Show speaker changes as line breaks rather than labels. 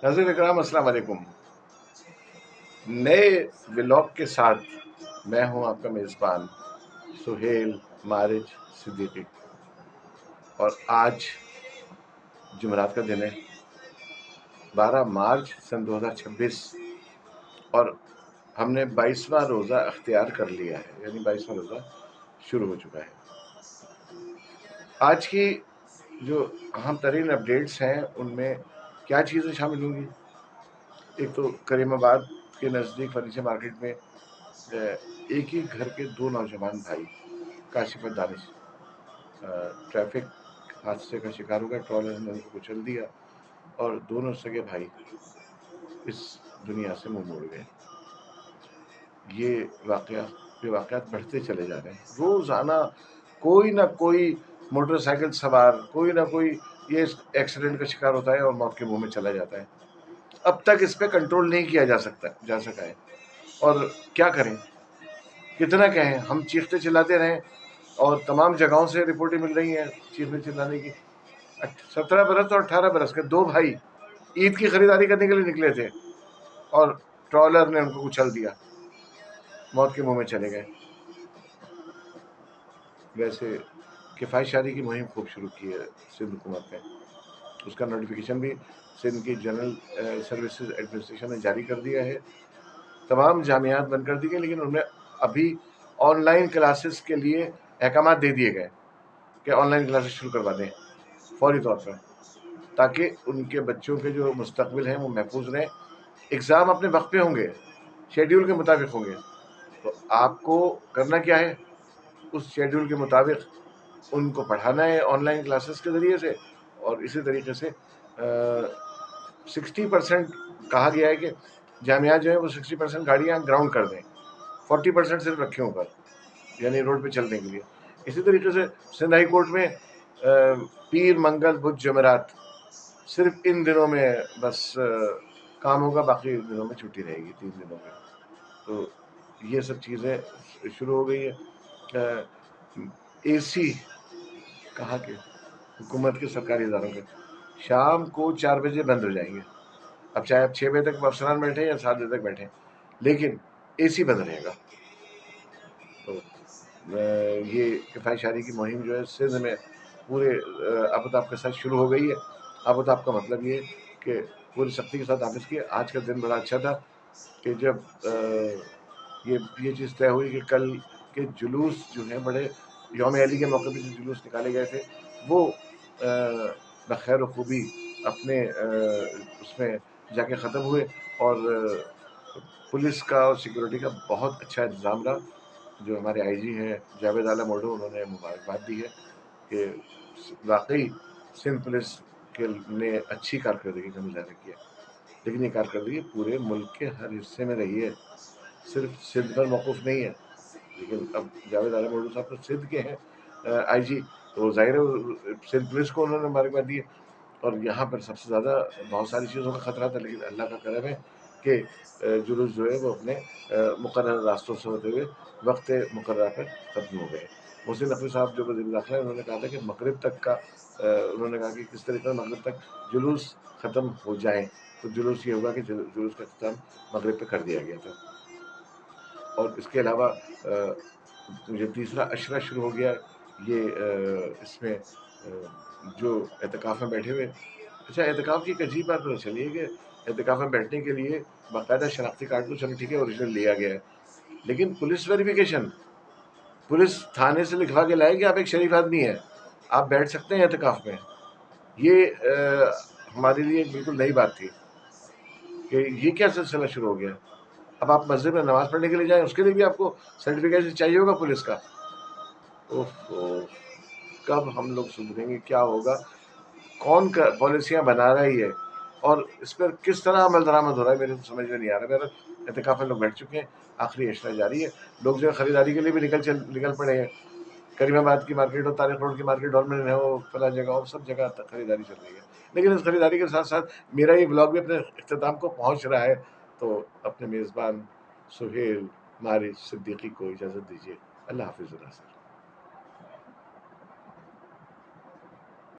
ناظرین اکرام السلام علیکم. نئے ولاگ کے ساتھ میں ہوں آپ کا میزبان سہیل مارج صدیقی، اور آج جمعرات کا دن ہے 12 مارچ سن 2026، اور ہم نے 22واں روزہ اختیار کر لیا ہے، یعنی 22واں روزہ شروع ہو چکا ہے. آج کی جو اہم ترین اپڈیٹس ہیں ان میں کیا چیزیں شامل ہوں گی؟ ایک تو کریم آباد کے نزدیک فرنیچر مارکیٹ میں ایک ہی گھر کے دو نوجوان بھائی کاشف اور دانش ٹریفک حادثے کا شکار ہو گئے. ٹرالر نے ان کو کچل دیا اور دونوں سگے بھائی اس دنیا سے منہ موڑ گئے. یہ واقعات بڑھتے چلے جا رہے ہیں. روزانہ کوئی نہ کوئی موٹر سائیکل سوار، کوئی نہ کوئی یہ ایکسیڈنٹ کا شکار ہوتا ہے اور موت کے منہ میں چلا جاتا ہے. اب تک اس پہ کنٹرول نہیں کیا جا سکا ہے، اور کیا کریں، کتنا کہیں. ہم چیختے چلاتے رہیں اور تمام جگہوں سے رپورٹیں مل رہی ہیں چیخنے چلانے کی. 17 برس اور 18 برس کے دو بھائی عید کی خریداری کرنے کے لیے نکلے تھے اور ٹرالر نے ان کو کچل دیا، موت کے منہ میں چلے گئے. ویسے کفایت شادی کی مہم خوب شروع کی ہے سندھ حکومت نے. اس کا نوٹیفیکیشن بھی سندھ کی جنرل سروسز ایڈمنسٹریشن نے جاری کر دیا ہے. تمام جامعات بند کر دی گئی، لیکن انہیں ابھی آن لائن کلاسز کے لیے احکامات دے دیے گئے کہ آن لائن کلاسز شروع کروا دیں فوری طور پر، تاکہ ان کے بچوں کے جو مستقبل ہیں وہ محفوظ رہیں. ایگزام اپنے وقت پہ ہوں گے، شیڈیول کے مطابق ہوں گے. تو آپ کو کرنا کیا ہے؟ اس شیڈیول کے مطابق ان کو پڑھانا ہے آن لائن کلاسز کے ذریعے سے. اور اسی طریقے سے 60% کہا گیا ہے کہ جامعات جو ہیں وہ 60% گاڑیاں گراؤنڈ کر دیں، 40% صرف رکھیں اوپر، یعنی روڈ پہ چلنے کے لیے. اسی طریقے سے سندھ ہائی کورٹ میں پیر منگل بدھ جمعرات صرف ان دنوں میں بس کام ہوگا، باقی دنوں میں چھٹی رہے گی 3 دنوں میں. تو یہ سب چیزیں شروع ہو گئی ہے. اے سی کہا کہ حکومت کے سرکاری اداروں کے شام کو 4 بجے بند ہو جائیں گے. اب چاہے آپ 6 بجے تک افسران بیٹھیں یا 7 بجے تک بیٹھیں، لیکن اے سی بند رہے گا. تو یہ کفایت شادی کی مہم جو ہے سندھ میں پورے آفتاب کے ساتھ شروع ہو گئی ہے. آفتاب کا مطلب یہ کہ پوری سختی کے ساتھ نافذ کیا. آج کا دن بڑا اچھا تھا کہ جب یہ چیز طے ہوئی کہ کل کے جلوس جو ہیں بڑے یوم علی کے موقع پہ جو جلوس نکالے گئے تھے وہ بخیر و خوبی اپنے اس میں جا کے ختم ہوئے. اور پولیس کا اور سیکورٹی کا بہت اچھا انتظام رہا. جو ہمارے آئی جی ہیں جاوید عالم اوڈو، انہوں نے مبارکباد دی ہے کہ واقعی سندھ پولیس نے اچھی کارکردگی کا مظاہرہ کیا. لیکن یہ کارکردگی پورے ملک کے ہر حصے میں رہی ہے، صرف سندھ پر موقف نہیں ہے. لیکن اب جاوید عالم اوڈو صاحب تو سندھ کے ہیں آئی جی، تو ظاہر ہے سندھ پولیس کو انہوں نے مبارکباد دی ہے. اور یہاں پر سب سے زیادہ بہت ساری چیزوں کا خطرہ تھا، لیکن اللہ کا کرم ہے کہ جلوس جو ہے وہ اپنے مقررہ راستوں سے ہوتے ہوئے وقت مقررہ پر ختم ہو گئے. محسن نقوی صاحب جو وزیر داخلہ ہیں، انہوں نے کہا تھا کہ مغرب تک کا انہوں نے کہا کہ کس طریقے سے مغرب تک جلوس ختم ہو جائیں. تو جلوس یہ ہوگا کہ جلوس کا اختتام مغرب پہ کر دیا گیا تھا. اور اس کے علاوہ جو تیسرا عشرہ شروع ہو گیا، یہ اس میں جو اعتکاف میں بیٹھے ہوئے. اچھا، اعتکاف کی ایک عجیب بات پتہ چلی ہے کہ اعتکاف میں بیٹھنے کے لیے باقاعدہ شناختی کارڈ تو چلو ٹھیک ہے اوریجنل لیا گیا ہے، لیکن پولیس ویریفیکیشن، پولیس تھانے سے لکھوا کے لائے کہ آپ ایک شریف آدمی ہیں، آپ بیٹھ سکتے ہیں اعتکاف میں. یہ ہمارے لیے ایک بالکل نئی بات تھی کہ یہ کیا سلسلہ شروع ہو گیا. اب آپ مسجد میں نماز پڑھنے کے لیے جائیں، اس کے لیے بھی آپ کو سرٹیفکیشن چاہیے ہوگا پولیس کا. کب ہم لوگ سدھریں گے؟ کیا ہوگا؟ کون پالیسیاں بنا رہا ہی ہے اور اس پر کس طرح عمل درآمد ہو رہا ہے؟ میرے تو سمجھ میں نہیں آ رہا. میرا اعتکاف میں لوگ بیٹھ چکے ہیں، آخری عشرہ جاری ہے. لوگ جو ہے خریداری کے لیے بھی نکل پڑے ہیں. کریم آباد کی مارکیٹ ہو، طارق روڈ کی مارکیٹ، ڈولمن ہو، فلاں جگہ ہو، سب جگہ تک خریداری چل رہی ہے. لیکن اس خریداری کے ساتھ ساتھ میرا یہ بلاگ بھی اپنے اختتام کو پہنچ رہا ہے. تو اپنے میزبان سہیل مارج صدیقی کو اجازت دیجیے. اللہ حافظ.